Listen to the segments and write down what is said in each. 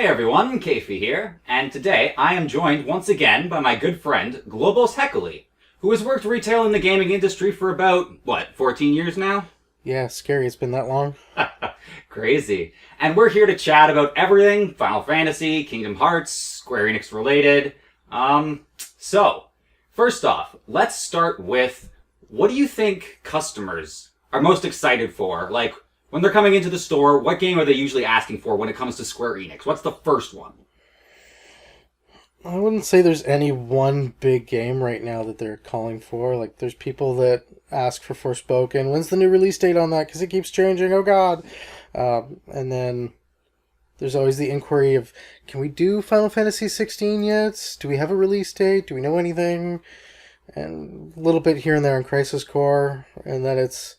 Hey everyone, Keifi here, and today I am joined once again by my good friend, Globos Heckley, who has worked retail in the gaming industry for about, 14 years now? Yeah, scary. It's been that long. Crazy. And we're here to chat about everything Final Fantasy, Kingdom Hearts, Square Enix related. So, first off, let's start with, what do you think customers are most excited for? Like, when they're coming into the store, what game are they usually asking for when it comes to Square Enix? What's the first one? I wouldn't say there's any one big game right now that they're calling for. Like, there's people that ask for Forspoken. When's the new release date on that? Because it keeps changing. Oh, God. And then there's always the inquiry of, can we do Final Fantasy 16 yet? Do we have a release date? Do we know anything? And a little bit here and there in Crisis Core. And then it's,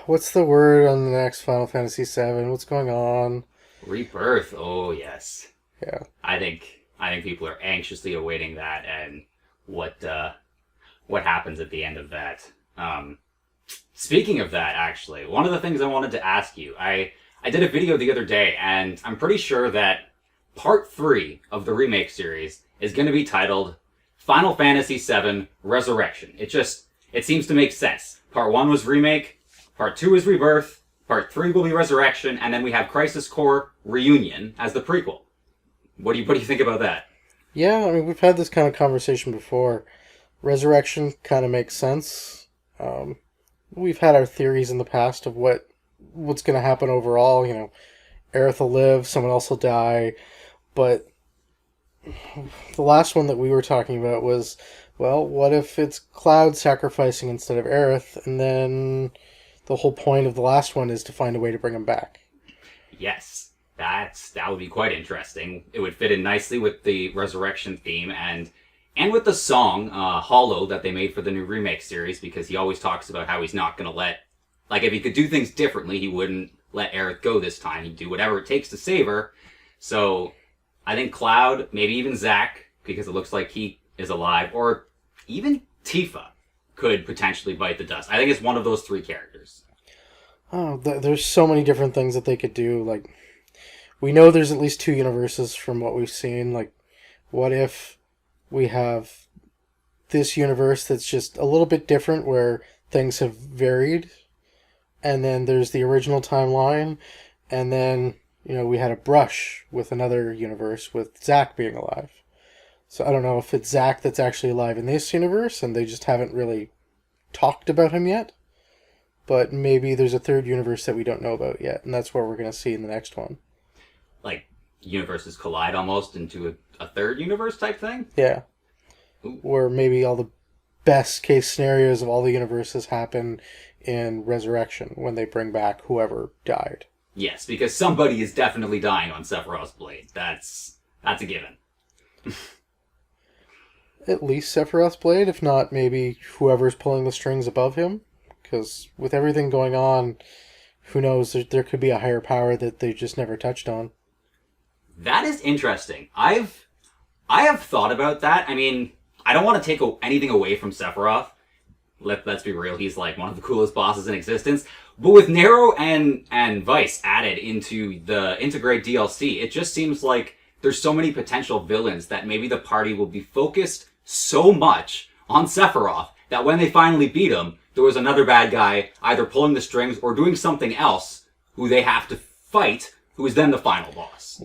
what's the word on the next Final Fantasy 7? What's going on? Rebirth. Oh, yes. Yeah. I think people are anxiously awaiting that and what happens at the end of that. Speaking of that, actually, one of the things I wanted to ask you, I did a video the other day, and I'm pretty sure that Part 3 of the Remake series is going to be titled Final Fantasy VII Resurrection. It seems to make sense. Part 1 was Remake, Part 2 is Rebirth, Part 3 will be Resurrection, and then we have Crisis Core Reunion as the prequel. What do you think about that? Yeah, I mean, we've had this kind of conversation before. Resurrection kind of makes sense. We've had our theories in the past of what's going to happen overall. You know, Aerith will live, someone else will die. But the last one that we were talking about was, well, what if it's Cloud sacrificing instead of Aerith? And then the whole point of the last one is to find a way to bring him back. Yes. That would be quite interesting. It would fit in nicely with the Resurrection theme and with the song, Hollow, that they made for the new Remake series, because he always talks about how he's not going to let... Like, if he could do things differently, he wouldn't let Aerith go this time. He'd do whatever it takes to save her. So, I think Cloud, maybe even Zack, because it looks like he is alive, or even Tifa could potentially bite the dust. I think it's one of those three characters. Oh, there's so many different things that they could do, like... We know there's at least two universes from what we've seen. Like, what if we have this universe that's just a little bit different where things have varied? And then there's the original timeline. And then, we had a brush with another universe with Zack being alive. So I don't know if it's Zack that's actually alive in this universe and they just haven't really talked about him yet. But maybe there's a third universe that we don't know about yet. And that's where we're going to see in the next one. Like, universes collide almost into a third universe type thing? Yeah. Ooh. Where maybe all the best case scenarios of all the universes happen in Resurrection when they bring back whoever died. Yes, because somebody is definitely dying on Sephiroth's blade. That's a given. At least Sephiroth's blade, if not maybe whoever's pulling the strings above him. Because with everything going on, who knows, there could be a higher power that they just never touched on. That is interesting. I have thought about that. I mean, I don't want to take anything away from Sephiroth. Let's be real, he's like one of the coolest bosses in existence. But with Nero and Vice added into the Integrate DLC, it just seems like there's so many potential villains that maybe the party will be focused so much on Sephiroth that when they finally beat him, there was another bad guy either pulling the strings or doing something else who they have to fight, who is then the final boss.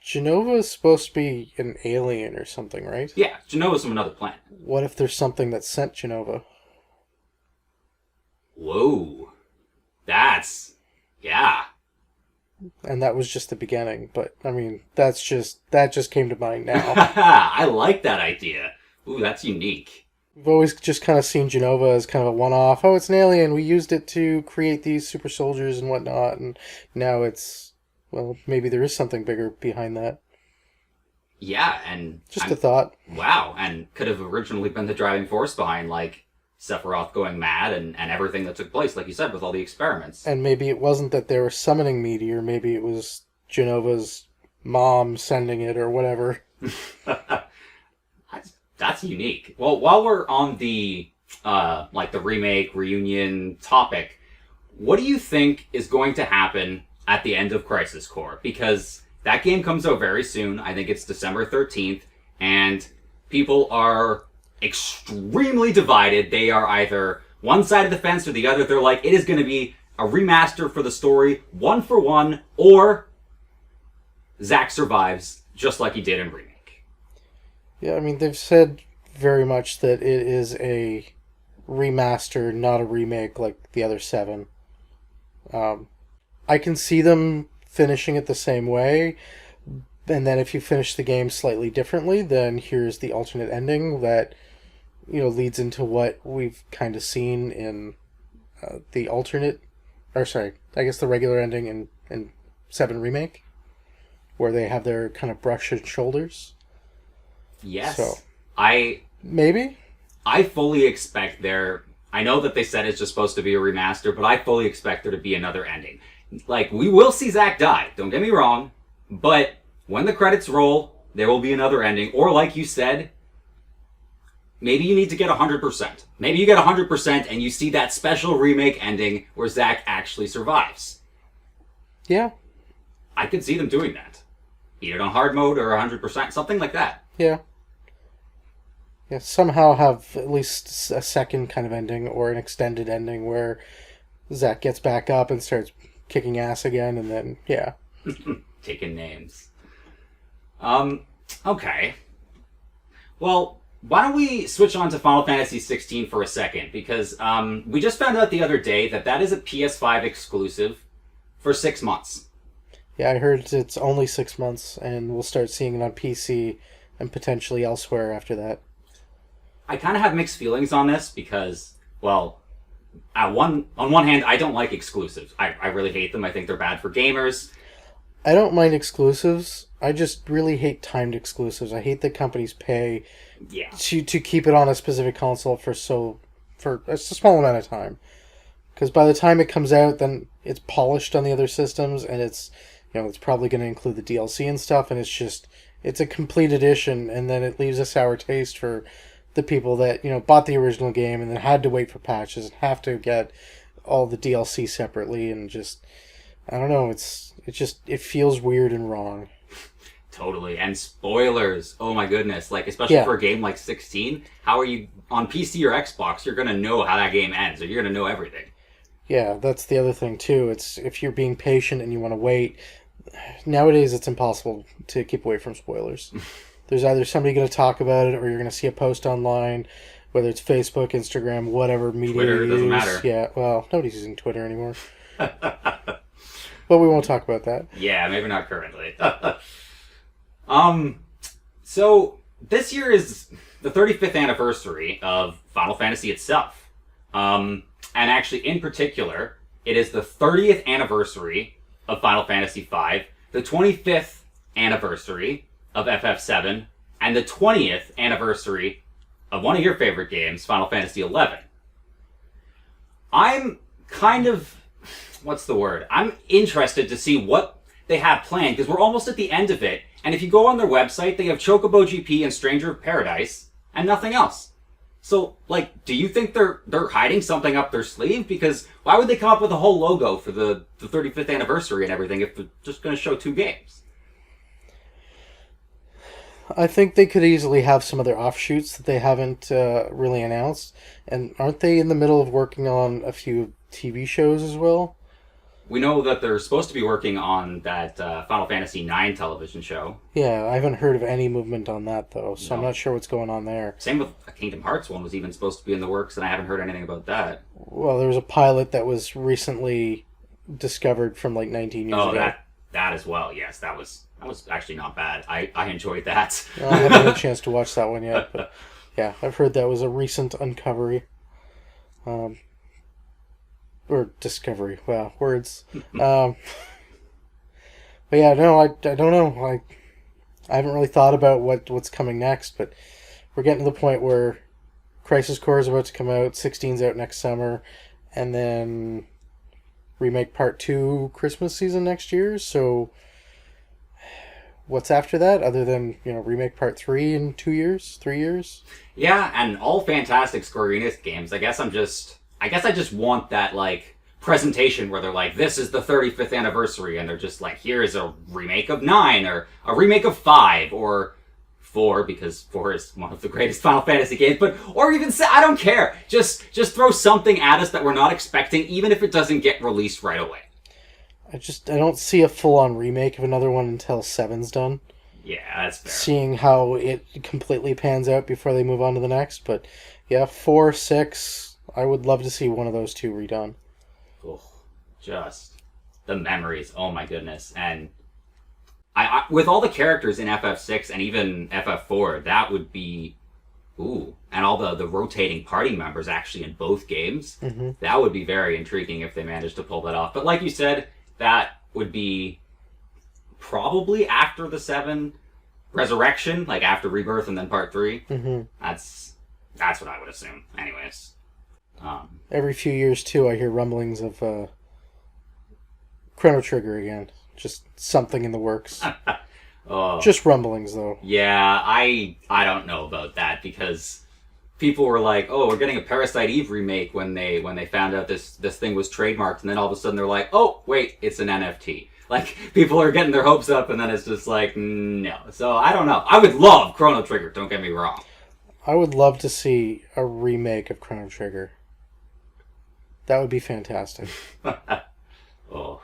Jenova is supposed to be an alien or something, right? Yeah, Genova's from another planet. What if there's something that sent Jenova? Whoa. Yeah. And that was just the beginning, but, I mean, that just came to mind now. I like that idea. Ooh, that's unique. We've always just kind of seen Jenova as kind of a one-off. Oh, it's an alien. We used it to create these super soldiers and whatnot, and now it's... Well, maybe there is something bigger behind that. Yeah, and... Just a thought. Wow, and could have originally been the driving force behind, like, Sephiroth going mad and everything that took place, like you said, with all the experiments. And maybe it wasn't that they were summoning Meteor, maybe it was Genova's mom sending it or whatever. That's unique. Well, while we're on the, the remake, reunion topic, what do you think is going to happen at the end of Crisis Core? Because That game comes out very soon. I think it's December 13th. And people are extremely divided. They are either one side of the fence or the other. They're like, it is going to be a remaster for the story, one for one, or Zack survives just like he did in Remake. Yeah, I mean, they've said very much that it is a remaster, not a remake like the other 7. I can see them finishing it the same way, and then if you finish the game slightly differently, then here's the alternate ending that, leads into what we've kind of seen in the alternate, or sorry, I guess the regular ending in 7 Remake, where they have their kind of brush and shoulders. Yes. So, maybe? I fully expect I know that they said it's just supposed to be a remaster, but I fully expect there to be another ending. Like, we will see Zack die, don't get me wrong, but when the credits roll, there will be another ending, or like you said, maybe you need to get 100%. Maybe you get 100% and you see that special remake ending where Zack actually survives. Yeah. I could see them doing that. Either on hard mode or 100%, something like that. Yeah. Yeah, somehow have at least a second kind of ending or an extended ending where Zack gets back up and starts kicking ass again, and then, yeah. Taking names. Okay. Well, why don't we switch on to Final Fantasy 16 for a second? Because we just found out the other day that is a PS5 exclusive for 6 months. Yeah, I heard it's only 6 months, and we'll start seeing it on PC and potentially elsewhere after that. I kind of have mixed feelings on this because, well, on one hand, I don't like exclusives. I really hate them. I think they're bad for gamers. I don't mind exclusives. I just really hate timed exclusives. I hate that companies pay to keep it on a specific console for a small amount of time. Because by the time it comes out, then it's polished on the other systems, and it's probably going to include the DLC and stuff, and it's a complete edition, and then it leaves a sour taste for the people that bought the original game and then had to wait for patches and have to get all the DLC separately, and just I don't know, it feels weird and wrong. Totally. And spoilers, oh my goodness, like especially for a game like 16, how are you on PC or Xbox, you're gonna know how that game ends, or you're gonna know everything. Yeah, that's the other thing too. It's if you're being patient and you want to wait, nowadays it's impossible to keep away from spoilers. There's either somebody going to talk about it, or you're going to see a post online, whether it's Facebook, Instagram, whatever media Twitter, you doesn't use. matter. Yeah, well, nobody's using Twitter anymore. But we won't talk about that. Yeah, maybe not currently. So this year is the 35th anniversary of Final Fantasy itself. And actually, in particular, it is the 30th anniversary of Final Fantasy V, the 25th anniversary of FF7, and the 20th anniversary of one of your favorite games, Final Fantasy XI. I'm kind of, I'm interested to see what they have planned, because we're almost at the end of it, and if you go on their website, they have Chocobo GP and Stranger of Paradise, and nothing else. So, do you think they're hiding something up their sleeve? Because why would they come up with a whole logo for the 35th anniversary and everything if they're just going to show 2 games? I think they could easily have some other offshoots that they haven't really announced. And aren't they in the middle of working on a few TV shows as well? We know that they're supposed to be working on that Final Fantasy IX television show. Yeah, I haven't heard of any movement on that, though, so No. I'm not sure what's going on there. Same with a Kingdom Hearts one was even supposed to be in the works, and I haven't heard anything about that. Well, there was a pilot that was recently discovered from 19 years ago. Oh, that as well, yes. That was actually not bad. I enjoyed that. I haven't had a chance to watch that one yet, but yeah, I've heard that was a recent uncovery. Or discovery. Wow, words. But yeah, no, I don't know. I haven't really thought about what's coming next, but we're getting to the point where Crisis Core is about to come out, 16's out next summer, and then Remake Part 2 Christmas season next year, so what's after that other than, Remake Part 3 in 2 years, 3 years? Yeah, and all fantastic Square Enix games. I guess I just want that, presentation where they're like, this is the 35th anniversary, and they're just like, here is a remake of 9, or a remake of 5, or 4, because 4 is one of the greatest Final Fantasy games, or even, I don't care. Just throw something at us that we're not expecting, even if it doesn't get released right away. I don't see a full-on remake of another one until 7's done. Yeah, that's fair. Seeing how it completely pans out before they move on to the next, but yeah, 4, 6, I would love to see one of those two redone. Oh, just the memories, oh my goodness. And I with all the characters in FF6 and even FF4, that would be, and all the rotating party members actually in both games, that would be very intriguing if they managed to pull that off. But like you said, that would be probably after the 7 Resurrection, like after Rebirth and then Part 3. That's what I would assume. Anyways. Every few years, too, I hear rumblings of Chrono Trigger again. Just something in the works. Just rumblings, though. Yeah, I don't know about that, because people were like, oh, we're getting a Parasite Eve remake when they found out this thing was trademarked, and then all of a sudden they're like, oh, wait, it's an NFT. Like, people are getting their hopes up, and then it's just like, no. So, I don't know. I would love Chrono Trigger, don't get me wrong. I would love to see a remake of Chrono Trigger. That would be fantastic. Oh,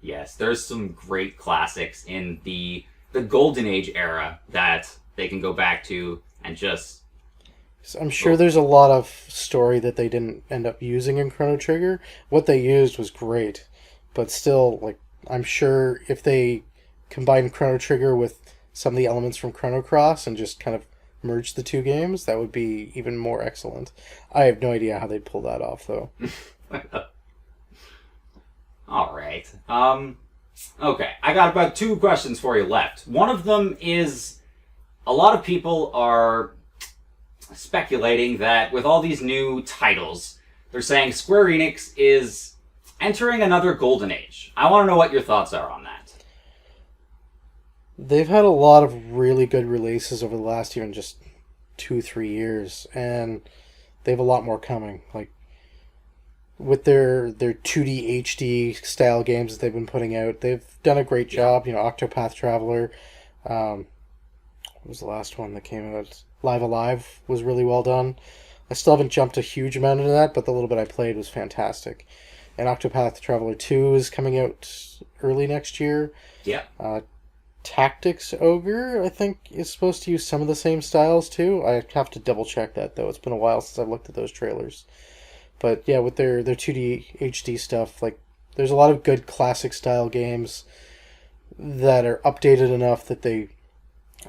yes. There's some great classics in the Golden Age era that they can go back to and just... I'm sure there's a lot of story that they didn't end up using in Chrono Trigger. What they used was great. But still, like, I'm sure if they combined Chrono Trigger with some of the elements from Chrono Cross and just kind of merged the two games, that would be even more excellent. I have no idea how they'd pull that off, though. All right. Okay, I got about 2 questions for you left. One of them is, a lot of people are speculating that with all these new titles, they're saying Square Enix is entering another golden age. I want to know what your thoughts are on that. They've had a lot of really good releases over the last even just 2-3 years, and they have a lot more coming. Like, with their 2D HD style games that they've been putting out, they've done a great job. You know, Octopath Traveler, what was the last one that came out? Live Alive was really well done. I still haven't jumped a huge amount into that, but the little bit I played was fantastic. And Octopath Traveler 2 is coming out early next year. Yeah. Tactics Ogre, I think, is supposed to use some of the same styles too. I have to double check that, though. It's been a while since I've looked at those trailers. But yeah, with their 2D HD stuff, like, there's a lot of good classic style games that are updated enough that they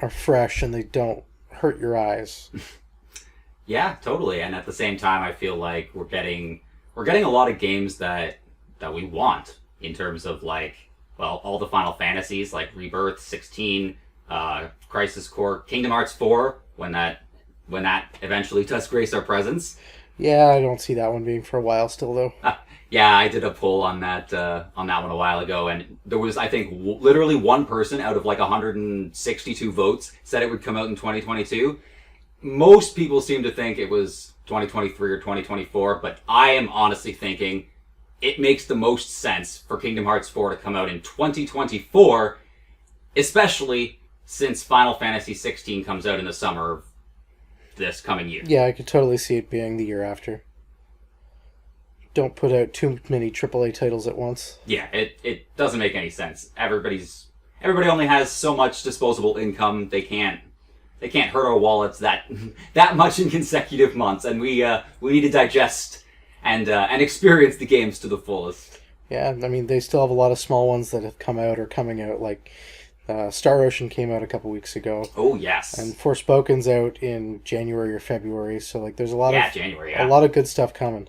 are fresh and they don't hurt your eyes. Yeah, totally. And at the same time, I feel like we're getting a lot of games that we want, in terms of, like, well, all the Final Fantasies, like Rebirth, 16, Crisis Core, Kingdom Hearts 4, when that eventually does grace our presence. Yeah, I don't see that one being for a while still, though. Yeah, I did a poll on that one a while ago, and there was, I think, literally one person out of like 162 votes said it would come out in 2022. Most people seem to think it was 2023 or 2024, but I am honestly thinking it makes the most sense for Kingdom Hearts 4 to come out in 2024, especially since Final Fantasy 16 comes out in the summer of this coming year. Yeah, I could totally see it being the year after. Don't put out too many AAA titles at once. Yeah, it doesn't make any sense. Everybody only has so much disposable income. They can't hurt our wallets that much in consecutive months, and we need to digest and experience the games to the fullest. Yeah, I mean, they still have a lot of small ones that have come out or coming out, like Star Ocean came out a couple weeks ago. Oh, yes. And Forspoken's out in January or February, so like there's a lot of January, a lot of good stuff coming.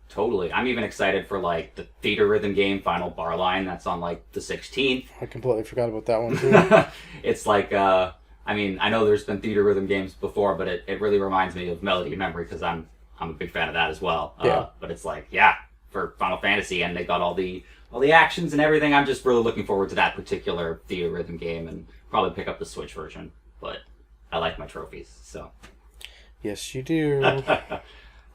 Totally. I'm even excited for like the Theater Rhythm game Final Bar Line that's on like the 16th. I completely forgot about that one too. It's like I mean, I know there's been Theater Rhythm games before, but it really reminds me of Melody of Memory because I'm a big fan of that as well. Yeah. But it's like, yeah, for Final Fantasy, and they got all the actions and everything. I'm just really looking forward to that particular Theater Rhythm game, and probably pick up the Switch version. But I like my trophies, so. Yes, you do.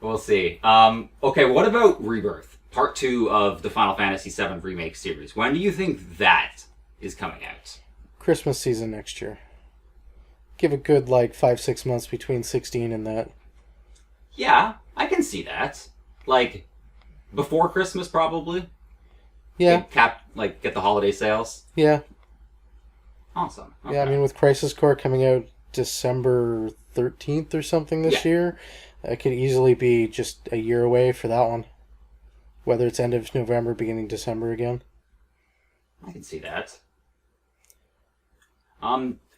We'll see. Okay, what about Rebirth, Part 2 of the Final Fantasy VII Remake series? When do you think that is coming out? Christmas season next year. Give a good, 5-6 months between 16 and that. Yeah, I can see that. Like, before Christmas, probably? Yeah. Get the holiday sales? Yeah. Awesome. Okay. Yeah, I mean, with Crisis Core coming out December 13th or something this year, it could easily be just a year away for that one. Whether it's end of November, beginning December again. I can see that.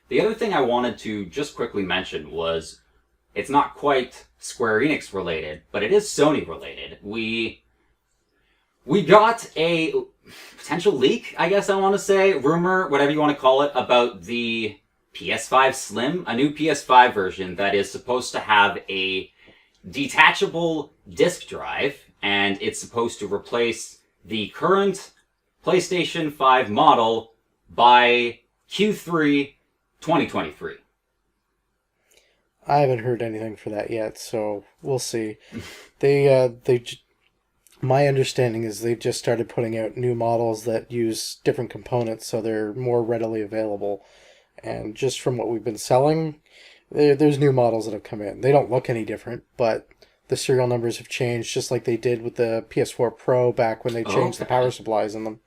The other thing I wanted to just quickly mention was, it's not quite Square Enix related, but it is Sony related. We got a potential leak, I guess I want to say, rumor, whatever you want to call it, about the PS5 Slim, a new PS5 version that is supposed to have a detachable disk drive, and it's supposed to replace the current PlayStation 5 model by Q3 2023. I haven't heard anything for that yet, so we'll see. My understanding is they've just started putting out new models that use different components, so they're more readily available. And just from what we've been selling, there's new models that have come in. They don't look any different, but the serial numbers have changed, just like they did with the PS4 Pro back when they changed the power supplies in them.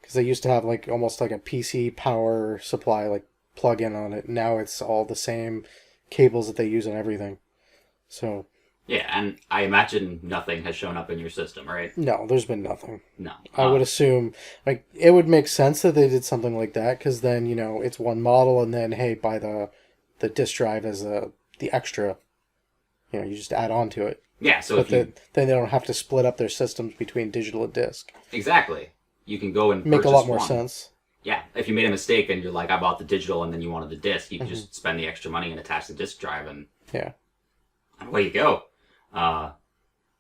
Because they used to have almost like a PC power supply, plug-in on it. Now it's all the same cables that they use on everything. So... Yeah, and I imagine nothing has shown up in your system, right? No, there's been nothing. No. I would assume, it would make sense that they did something like that, because then, it's one model, and then, hey, buy the disk drive as the extra. You just add on to it. Yeah, so then they don't have to split up their systems between digital and disc. Exactly. You can go and make purchase a lot more one. sense. Yeah, if you made a mistake and you're like, I bought the digital and then you wanted the disc, you can just spend the extra money and attach the disc drive, and away you go.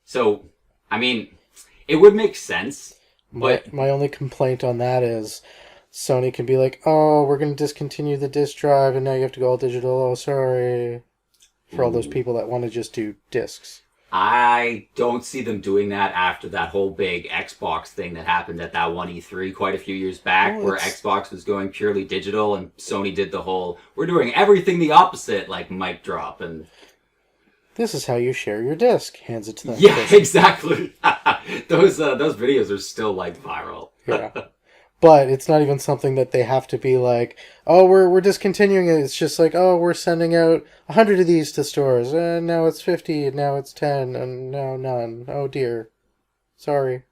So, I mean, it would make sense, but... My only complaint on that is Sony can be like, oh, we're going to discontinue the disc drive, and now you have to go all digital. Oh, sorry. For all those people that want to just do discs. I don't see them doing that after that whole big Xbox thing that happened at that one E3 quite a few years back, where Xbox was going purely digital, and Sony did the whole, we're doing everything the opposite, mic drop, and... This is how you share your disc. Hands it to them. Yeah, exactly. Those videos are still viral. Yeah, but it's not even something that they have to be like, oh, we're discontinuing it. It's just oh, we're sending out 100 of these to stores, and now it's 50, and now it's 10, and now none. Oh dear, sorry.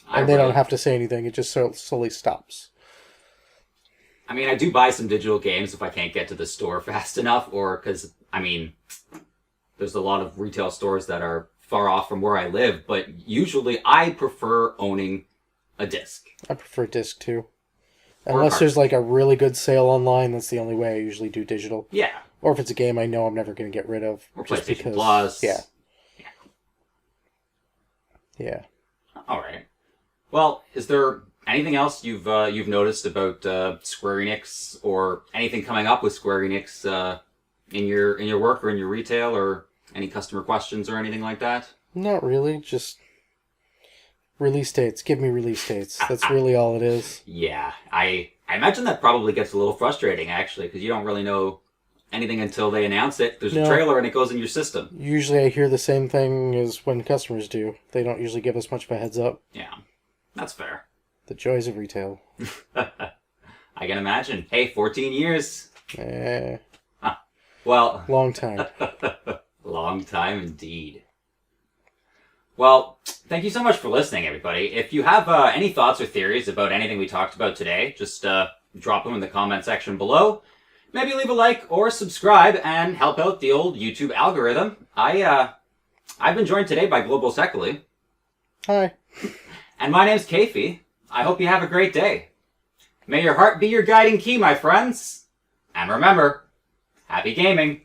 And they don't have to say anything. It just slowly stops. I mean, I do buy some digital games if I can't get to the store fast enough, or because there's a lot of retail stores that are far off from where I live, but usually I prefer owning a disc. I prefer disc too. Unless there's a really good sale online, that's the only way I usually do digital. Yeah. Or if it's a game I know I'm never going to get rid of. Or PlayStation Plus. Yeah. Yeah. All right. Well, is there anything else you've noticed about Square Enix, or anything coming up with Square Enix in your work or in your retail, or any customer questions or anything like that? Not really. Just release dates. Give me release dates. That's really all it is. Yeah. I imagine that probably gets a little frustrating, actually, because you don't really know anything until they announce it. There's a trailer and it goes in your system. Usually I hear the same thing as when customers do. They don't usually give us much of a heads up. Yeah. That's fair. The joys of retail. I can imagine. Hey, 14 years. Well... Long time. Long time indeed. Well, thank you so much for listening, everybody. If you have any thoughts or theories about anything we talked about today, just drop them in the comment section below. Maybe leave a like or subscribe and help out the old YouTube algorithm. I've been joined today by Global Sekali. Hi. And my name's Keifi. I hope you have a great day. May your heart be your guiding key, my friends. And remember, happy gaming.